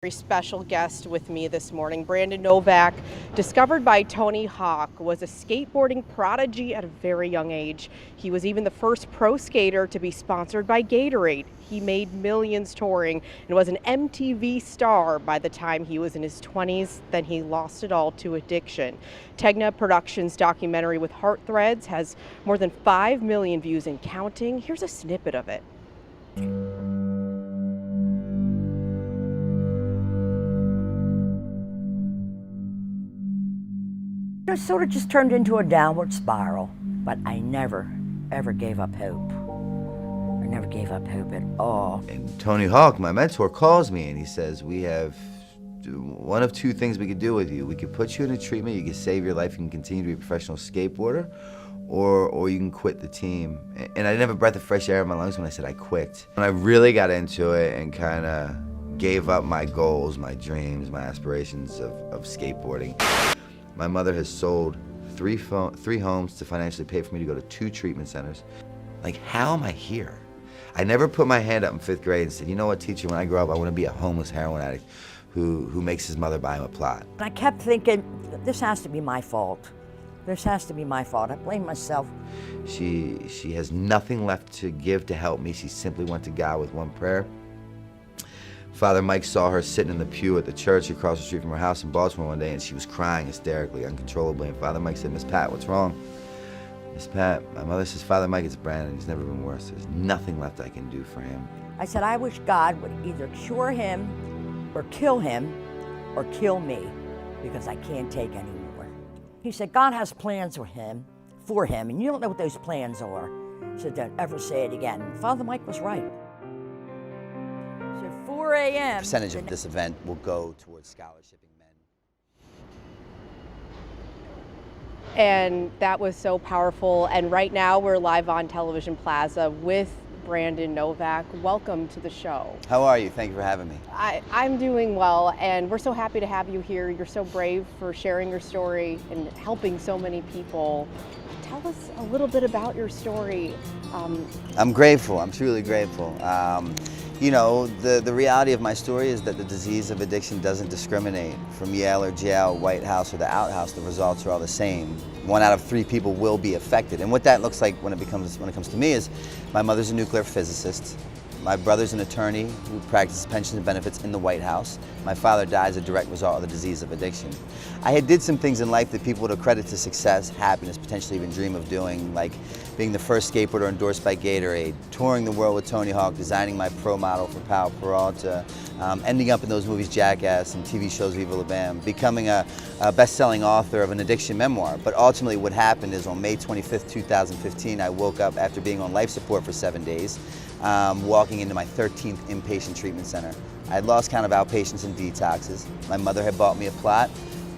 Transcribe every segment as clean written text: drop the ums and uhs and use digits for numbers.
Very special guest with me this morning. Brandon Novak, discovered by Tony Hawk, was a skateboarding prodigy at a very young age. He was even the first pro skater to be sponsored by Gatorade. He made millions touring and was an MTV star by the time he was in his 20s. Then he lost it all to addiction. Tegna Productions' documentary with Heartthreads has more than 5 million views and counting. Here's a snippet of it. It sort of just turned into a downward spiral, but I never, ever gave up hope. I never gave up hope at all. And Tony Hawk, my mentor, calls me and he says, we have one of two things we could do with you. We could put you in a treatment, you can save your life, you can continue to be a professional skateboarder, or you can quit the team. And I didn't have a breath of fresh air in my lungs when I said I quit. And I really got into it and kind of gave up my goals, my dreams, my aspirations of skateboarding. My mother has sold three homes to financially pay for me to go to 2 treatment centers. Like, how am I here? I never put my hand up in 5th grade and said, you know what, teacher, when I grow up, I want to be a homeless heroin addict who makes his mother buy him a plot. I kept thinking, this has to be my fault. This has to be my fault. I blame myself. She has nothing left to give to help me. She simply went to God with one prayer. Father Mike saw her sitting in the pew at the church across the street from her house in Baltimore one day, and she was crying hysterically, uncontrollably. And Father Mike said, Miss Pat, what's wrong? Miss Pat, my mother says, Father Mike, it's Brandon. He's never been worse. There's nothing left I can do for him. I said, I wish God would either cure him or kill me, because I can't take anymore. He said, God has plans for him, and you don't know what those plans are. He said, don't ever say it again. And Father Mike was right. 4 a.m. Percentage of this event will go towards scholarshiping men. And that was so powerful. And right now we're live on Television Plaza with Brandon Novak. Welcome to the show. How are you? Thank you for having me. I'm doing well, and we're so happy to have you here. You're so brave for sharing your story and helping so many people. Tell us a little bit about your story. I'm grateful. I'm truly grateful. You know, the reality of my story is that the disease of addiction doesn't discriminate. From Yale or jail, White House or the outhouse, the results are all the same. 1 out of 3 people will be affected. And what that looks like when it comes to me is, my mother's a nuclear physicist. My brother's an attorney who practices pensions and benefits in the White House. My father died as a direct result of the disease of addiction. I had did some things in life that people would accredit to success, happiness, potentially even dream of doing, like being the first skateboarder endorsed by Gatorade, touring the world with Tony Hawk, designing my pro model for Powell Peralta, ending up in those movies Jackass and TV shows Viva La Bam, becoming a best-selling author of an addiction memoir. But ultimately what happened is on May 25th, 2015, I woke up after being on life support for 7 days, walking into my 13th inpatient treatment center. I had lost count of outpatients and detoxes. My mother had bought me a plot.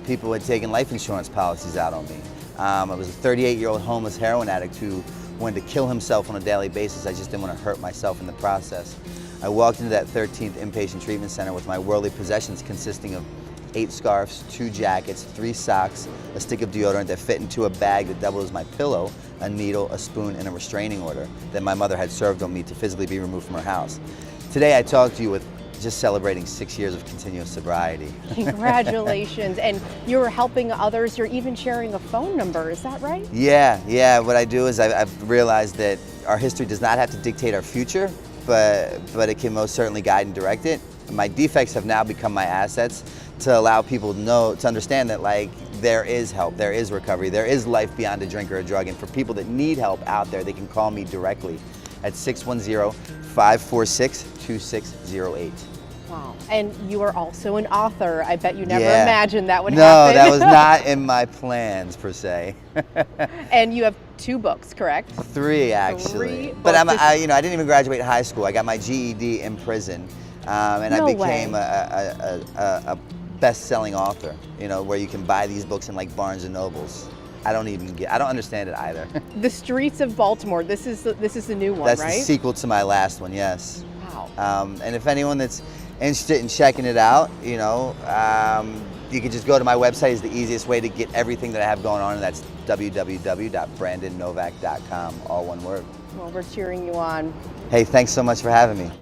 People had taken life insurance policies out on me. I was a 38-year-old homeless heroin addict who wanted to kill himself on a daily basis. I just didn't want to hurt myself in the process. I walked into that 13th inpatient treatment center with my worldly possessions consisting of 8 scarves, 2 jackets, 3 socks, a stick of deodorant that fit into a bag that doubled as my pillow, a needle, a spoon, and a restraining order that my mother had served on me to physically be removed from her house. Today I talk to you with just celebrating 6 years of continuous sobriety. Congratulations. And you're helping others. You're even sharing a phone number. Is that right? Yeah. What I do is I've realized that our history does not have to dictate our future, but it can most certainly guide and direct it. My defects have now become my assets to allow people to understand that, like, there is help, there is recovery, there is life beyond a drink or a drug. And for people that need help out there, they can call me directly at 610-546-2608. Wow. And you are also an author. I bet you never imagined that would happen. No, that was not in my plans, per se. And you have 2 books, correct? 3, actually. 3 But books. I didn't even graduate high school. I got my GED in prison, and No I became way. a best-selling author. You know, where you can buy these books in like Barnes and Nobles. I don't understand it either. The Streets of Baltimore. This is the new one, That's right? the sequel to my last one. Yes. Wow. And if anyone that's interested in checking it out, you know, you can just go to my website. Is the easiest way to get everything that I have going on, and that's www.brandonnovak.com, all one word. Well, we're cheering you on. Hey, thanks so much for having me.